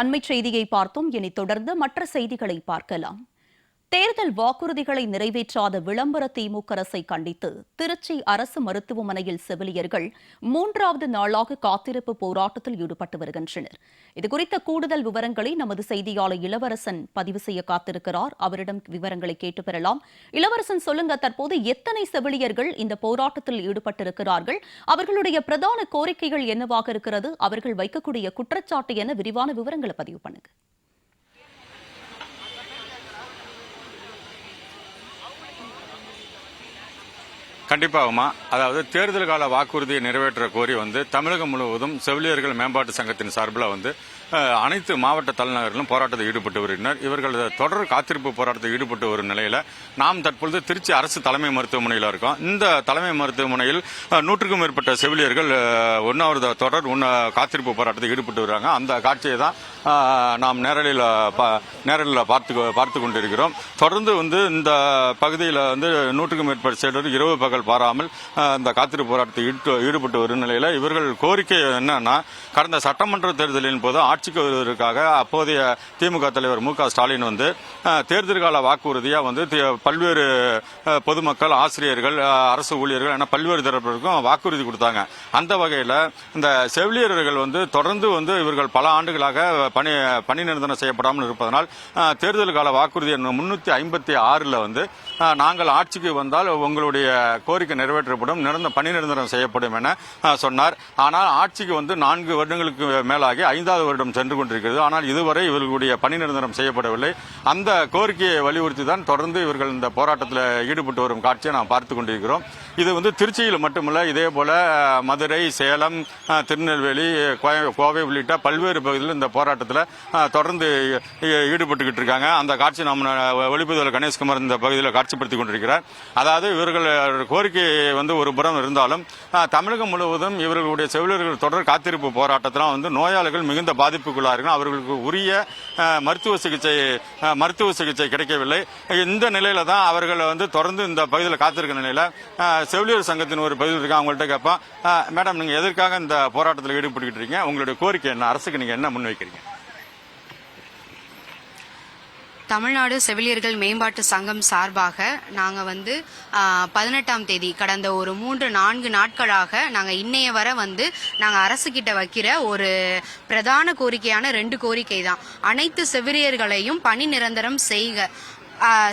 அண்மைச் செய்தியை பார்த்தோம். இனி தொடர்ந்து மற்ற செய்திகளை பார்க்கலாம். தேர்தல் வாக்குறுதிகளை நிறைவேற்றாத விளம்பர திமுக அரசை கண்டித்து திருச்சி அரசு மருத்துவமனையில் செவிலியர்கள் 3வது நாளாக காத்திருப்பு போராட்டத்தில் ஈடுபட்டு வருகின்றனர். இதுகுறித்த கூடுதல் விவரங்களை நமது செய்தியாளர் இளவரசன் பதிவு செய்ய காத்திருக்கிறார். அவரிடம் விவரங்களை கேட்டு பெறலாம். இளவரசன், சொல்லுங்க, தற்போது எத்தனை செவிலியர்கள் இந்த போராட்டத்தில் ஈடுபட்டிருக்கிறார்கள்? அவர்களுடைய பிரதான கோரிக்கைகள் என்னவாக இருக்கிறது? அவர்கள் வைக்கக்கூடிய குற்றச்சாட்டு என விரிவான விவரங்களை பதிவு பண்ணுங்க. கண்டிப்பாகுமா. அதாவது தேர்தல் கால வாக்குறுதியை நிறைவேற்ற கோரி தமிழகம் முழுவதும் செவிலியர்கள் மேம்பாட்டு சங்கத்தின் சார்பில் அனைத்து மாவட்ட தலைநகரிலும் போராட்டத்தில் ஈடுபட்டு வருகின்றனர். இவர்கள் தொடர் காத்திருப்பு போராட்டத்தில் ஈடுபட்டு வரும் நிலையில் நாம் தற்பொழுது திருச்சி அரசு தலைமை மருத்துவமனையில் இருக்கோம். இந்த தலைமை மருத்துவமனையில் 100க்கும் மேற்பட்ட செவிலியர்கள் 1வது தொடர் காத்திருப்பு போராட்டத்தில் ஈடுபட்டு வராங்க. அந்த காட்சியை தான் நாம் நேரடியில் பார்த்து கொண்டிருக்கிறோம். தொடர்ந்து இந்த பகுதியில் 100க்கும் மேற்பட்ட செவிலியர்கள் இரவு பகல் பாராமல் இந்த காத்திருப்பு போராட்டத்தில் ஈடுபட்டு வரும் நிலையில் இவர்கள் கோரிக்கை என்னன்னா, கடந்த சட்டமன்ற தேர்தலின் போது ஆட்சிக்கு வருவதற்காக அப்போதைய திமுக தலைவர் மு.க. ஸ்டாலின் தேர்தல் கால வாக்குறுதியா பல்வேறு பொதுமக்கள், ஆசிரியர்கள், அரசு ஊழியர்கள் என பல்வேறு தரப்பினருக்கும் வாக்குறுதி கொடுத்தாங்க. அந்த வகையில் இந்த செவிலியர்கள் தொடர்ந்து இவர்கள் பல ஆண்டுகளாக பணி நிரந்தரம் செய்யப்படாமல் இருப்பதனால் தேர்தல் கால வாக்குறுதி 356 நாங்கள் ஆட்சிக்கு வந்தால் உங்களுடைய கோரிக்கை நிறைவேற்றப்படும், பணி நிரந்தரம் செய்யப்படும் என சொன்னார். ஆனால் ஆட்சிக்கு 4 வருடங்களுக்கு மேலாகி 5வது வருடம் சென்று கொண்டிருக்கிறது. ஆனால் இதுவரை இவர்களுடைய பணி நிரந்தரம் செய்யப்படவில்லை. அந்த கோரிக்கையை வலியுறுத்தி தான் தொடர்ந்து இவர்கள் இந்த போராட்டத்தில் ஈடுபட்டு வரும் காட்சியை நாம் பார்த்துக் கொண்டிருக்கிறோம். இது திருச்சியில் மட்டுமல்ல, இதே போல மதுரை, சேலம், திருநெல்வேலி, கோவை உள்ளிட்ட பல்வேறு பகுதிகளில் இந்த போராட்டத்தில் தொடர்ந்து ஈடுபட்டுக்கிட்டு இருக்காங்க. அந்த காட்சி நம்ம ஒளிப்பதிவாளர் கணேஷ்குமார் இந்த பகுதியில் காட்சிப்படுத்திக் கொண்டிருக்கிறார். அதாவது இவர்கள் கோரிக்கை ஒரு புறம் இருந்தாலும் தமிழகம் முழுவதும் இவர்களுடைய செவிலியர்கள் தொடர் காத்திருப்பு போராட்டத்தில் நோயாளிகள் மிகுந்த பாதிப்புக்குள்ளார்கள். அவர்களுக்கு உரிய மருத்துவ சிகிச்சை கிடைக்கவில்லை. இந்த நிலையில தான் அவர்கள் தொடர்ந்து இந்த பகுதியில் காத்திருக்க நிலையில செவிலியர் சங்கத்தின் ஒரு பகுதியில் இருக்காங்க. அவங்கள்ட்ட கேட்போம், மேடம், நீங்க எதற்காக இந்த போராட்டத்தில் ஈடுபட்டு இருக்கீங்க? உங்களுடைய கோரிக்கை என்ன? அரசுக்கு நீங்க என்ன முன்வைக்கிறீங்க? தமிழ்நாடு செவிலியர்கள் மேம்பாட்டு சங்கம் சார்பாக நாங்கள் 18ஆம் தேதி கடந்த ஒரு 3-4 நாட்களாக நாங்கள் இன்னைய வர நாங்கள் அரசுகிட்ட வைக்கிற ஒரு பிரதான கோரிக்கையான 2 கோரிக்கை தான். அனைத்து செவிலியர்களையும் பணி நிரந்தரம் செய்க,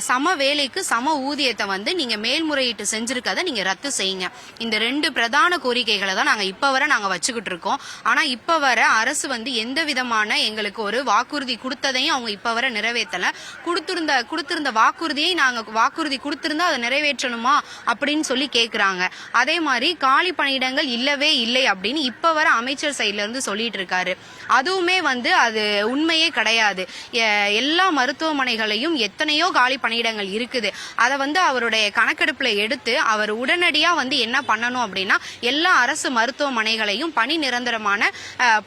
சம வேலைக்கு சம ஊதியத்தை நீங்க மேல்முறையீட்டு செஞ்சிருக்கதை நீங்க ரத்து செய்யுங்க. இந்த 2 பிரதான கோரிக்கைகளை தான் நாங்க இப்ப வர நாங்க வச்சுக்கிட்டு இருக்கோம். ஆனா இப்ப வர அரசு எந்த விதமான எங்களுக்கு ஒரு வாக்குறுதி கொடுத்ததையும் அவங்க இப்ப வர நிறைவேற்றல. கொடுத்திருந்த வாக்குறுதியை நாங்க வாக்குறுதி கொடுத்திருந்தா அதை நிறைவேற்றணுமா அப்படின்னு சொல்லி கேக்குறாங்க. அதே மாதிரி காலி பணியிடங்கள் இல்லவே இல்லை அப்படின்னு இப்ப வர அமைச்சர் சைட்ல இருந்து சொல்லிட்டு இருக்காரு. அதுவுமே அது உண்மையே கிடையாது. எல்லா மருத்துவமனைகளையும் எத்தனையோ காலி பணியிடங்கள் இருக்குது. அதை அவருடைய கணக்கெடுப்புல எடுத்து அவர் உடனடியா என்ன பண்ணணும் அப்படின்னா, எல்லா அரசு மருத்துவமனைகளையும் பணி நிரந்தரமான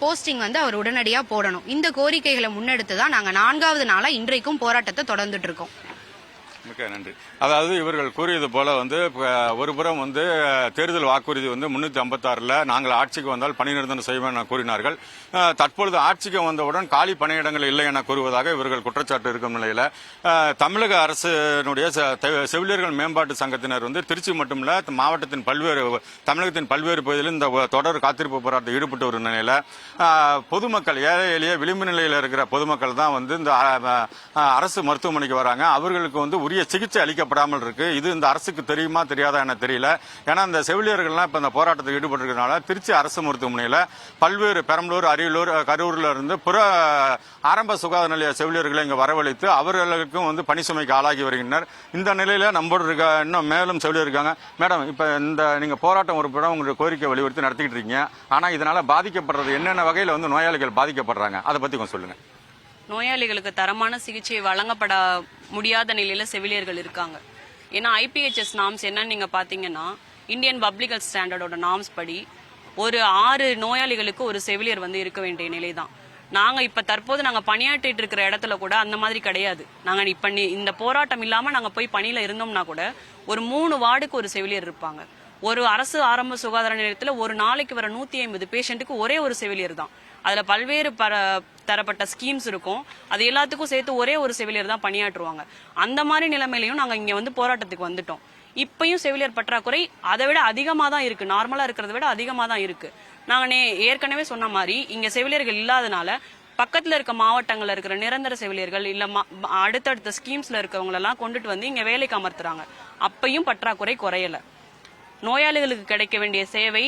போஸ்டிங் அவர் உடனடியா போடணும். இந்த கோரிக்கைகளை முன்னெடுத்துதான் நாங்க 4வது நாளா இன்றைக்கும் போராட்டத்தை தொடர்ந்துட்டு இருக்கோம். மிக்க நன்றி. அதாவது இவர்கள் கூறியது போல ஒருபுறம் தேர்தல் வாக்குறுதி 356 நாங்கள் ஆட்சிக்கு வந்தால் பணி நிரந்தரம் செய்வோம் என கூறினார்கள். தற்பொழுது ஆட்சிக்கு வந்தவுடன் காலி பணியிடங்கள் இல்லை என கூறுவதாக இவர்கள் குற்றச்சாட்டு இருக்கும் நிலையில தமிழக அரசினுடைய செவிலியர்கள் மேம்பாட்டு சங்கத்தினர் திருச்சி மட்டுமல்ல, மாவட்டத்தின் தமிழகத்தின் பல்வேறு பகுதிகளில் இந்த தொடர் காத்திருப்பு போராட்டத்தில் ஈடுபட்டு வரும் நிலையில பொதுமக்கள், ஏழை எளிய விளிம்பு நிலையில் இருக்கிற பொதுமக்கள் தான் இந்த அரசு மருத்துவமனைக்கு வராங்க. அவர்களுக்கு உரிய சிகிச்சை அளிக்கப்படாமல் இருக்கு. இது இந்த அரசுக்கு தெரியுமா தெரியாதா என தெரியல. ஏன்னா இந்த செவிலியர்கள்லாம் இப்ப இந்த போராட்டத்தில் ஈடுபட்டிருக்கிறதுனால திருச்சி அரசு மருத்துவமனையில் பல்வேறு பெரம்பலூர், அரியலூர், கரூர்ல இருந்து புற ஆரம்ப சுகாதார நிலைய செவிலியர்களை இங்க வரவழைத்து அவர்களுக்கும் பணி சுமைக்கு ஆளாகி வருகின்றனர். இந்த நிலையில நம்மளோட இன்னும் மேலும் செவிலியர் இருக்காங்க. மேடம், இப்ப நீங்க போராட்டம் ஒரு படம் உங்களுடைய கோரிக்கை வலியுறுத்தி நடத்திக்கிட்டு இருக்கீங்க. ஆனா இதனால பாதிக்கப்படுறது என்னென்ன வகையில நோயாளிகள் பாதிக்கப்படுறாங்க, அதை பத்தி கொஞ்சம் சொல்லுங்க. நோயாளிகளுக்கு தரமான சிகிச்சை வழங்கப்பட முடியாத நிலையில செவிலியர்கள் இருக்காங்க. ஏன்னா IPHS நார்ம்ஸ் என்னன்னு நீங்க பாத்தீங்கன்னா, இந்தியன் பப்ளிக் ஹெல்த் ஸ்டாண்டர்டோட நார்ம்ஸ் படி ஒரு 6 நோயாளிகளுக்கு ஒரு செவிலியர் இருக்க வேண்டிய நிலைதான். நாங்க இப்ப தற்போது நாங்க பணியாற்றிட்டு இருக்கிற இடத்துல கூட அந்த மாதிரி கிடையாது. நாங்க இப்ப இந்த போராட்டம் இல்லாம நாங்க போய் பணியில இருந்தோம்னா கூட ஒரு 3 வார்டுக்கு ஒரு செவிலியர் இருப்பாங்க. ஒரு அரசு ஆரம்ப சுகாதார நிலையத்தில் ஒரு நாளைக்கு வர 150 பேஷண்ட்டுக்கு ஒரே ஒரு செவிலியர் தான். அதுல பல்வேறு தரப்பட்ட ஸ்கீம்ஸ் இருக்கும். அது எல்லாத்துக்கும் சேர்த்து ஒரே ஒரு செவிலியர் தான் பணியாற்றுவாங்க. அந்த மாதிரி நிலைமையிலையும் நாங்க இங்க வந்து போராட்டத்துக்கு வந்துட்டோம். இப்பயும் செவிலியர் பற்றாக்குறை அதை விட அதிகமா தான் இருக்கு. நார்மலா இருக்கிறத விட அதிகமா தான் இருக்கு. நாங்க ஏற்கனவே சொன்ன மாதிரி இங்க செவிலியர்கள் இல்லாதனால பக்கத்துல இருக்க மாவட்டங்கள்ல இருக்கிற நிரந்தர செவிலியர்கள் இல்ல அடுத்தடுத்த ஸ்கீம்ஸ்ல இருக்கவங்க எல்லாம் கொண்டுட்டு வந்து இங்க வேலைக்கு அமர்த்துறாங்க. அப்பையும் பற்றாக்குறை குறையல. நோயாளிகளுக்கு கிடைக்க வேண்டிய சேவை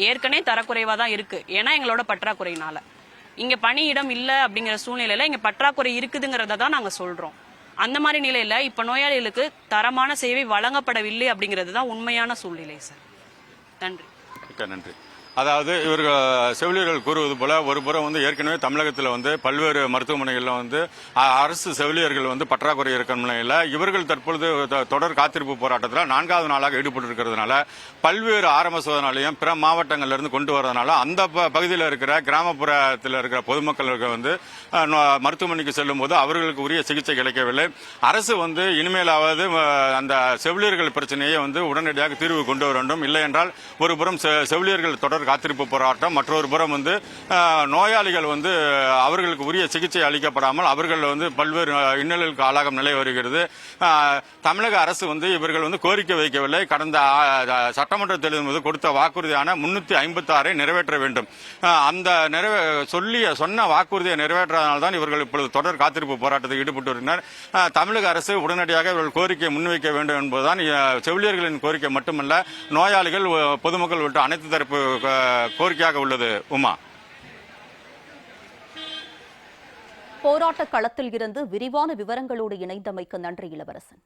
ஏற்கனவே தரக்குறைவா தான் இருக்கு. ஏன்னா எங்களோட பற்றாக்குறையினால இங்க பணியிடம் இல்ல அப்படிங்கிற சூழ்நிலையில இங்க பற்றாக்குறை இருக்குதுங்கிறத தான் நாங்க சொல்றோம். அந்த மாதிரி நிலையில இப்ப நோயாளிகளுக்கு தரமான சேவை வழங்கப்படவில்லை அப்படிங்கிறது தான் உண்மையான சூழ்நிலை சார். நன்றி. நன்றி. அதாவது இவர்கள் செவிலியர்கள் கூறுவது போல ஒரு புறம் வந்து ஏற்கனவே தமிழகத்தில் வந்து பல்வேறு மருத்துவமனைகளில் வந்து அரசு செவிலியர்கள் வந்து பற்றாக்குறை இருக்கிற நிலையில் இவர்கள் தற்பொழுது தொடர் காத்திருப்பு போராட்டத்தில் 4வது நாளாக ஈடுபட்டிருக்கிறதுனால பல்வேறு ஆரம்ப சுகாதார நிலையம் பிற மாவட்டங்களிலிருந்து கொண்டு வரதுனால அந்த பகுதியில் இருக்கிற கிராமப்புறத்தில் இருக்கிற பொதுமக்களுக்கு வந்து மருத்துவமனைக்கு செல்லும் போது அவர்களுக்கு உரிய சிகிச்சை கிடைக்கவில்லை. அரசு வந்து இனிமேலாவது அந்த செவிலியர்கள் பிரச்சனையை வந்து உடனடியாக தீர்வு கொண்டு வர வேண்டும். இல்லை என்றால் ஒரு புறம் செவிலியர்கள் தொடர் காத்திருப்பு போராட்டம், மற்றொரு புறம் வந்து நோயாளிகள் வந்து அவர்களுக்கு உரிய சிகிச்சை அளிக்கப்படாமல் அவர்கள் வந்து பல்வேறு இன்னல்களுக்கு ஆளாகும் நிலை வருகிறது. தமிழக அரசு வந்து இவர்கள் வந்து கோரிக்கை வைக்கவில்லை. கடந்த சட்டமன்ற தேர்தலின் போது கொடுத்த வாக்குறுதியான 356 நிறைவேற்ற வேண்டும். அந்த சொன்ன வாக்குறுதியை நிறைவேற்றாதனால்தான் இவர்கள் இப்பொழுது தொடர் காத்திருப்பு போராட்டத்தில் ஈடுபட்டு வருகின்றனர். தமிழக அரசு உடனடியாக இவர்கள் கோரிக்கையை முன்வைக்க வேண்டும் என்பதுதான் செவிலியர்களின் கோரிக்கை மட்டுமல்ல, நோயாளிகள் பொதுமக்கள் உள்ளிட்ட அனைத்து தரப்பு கோரிக்கையாக உள்ளது. உமா, போராட்ட களத்தில் இருந்து விரிவான விவரங்களோடு இணைந்தமைக்கு நன்றி இளவரசன்.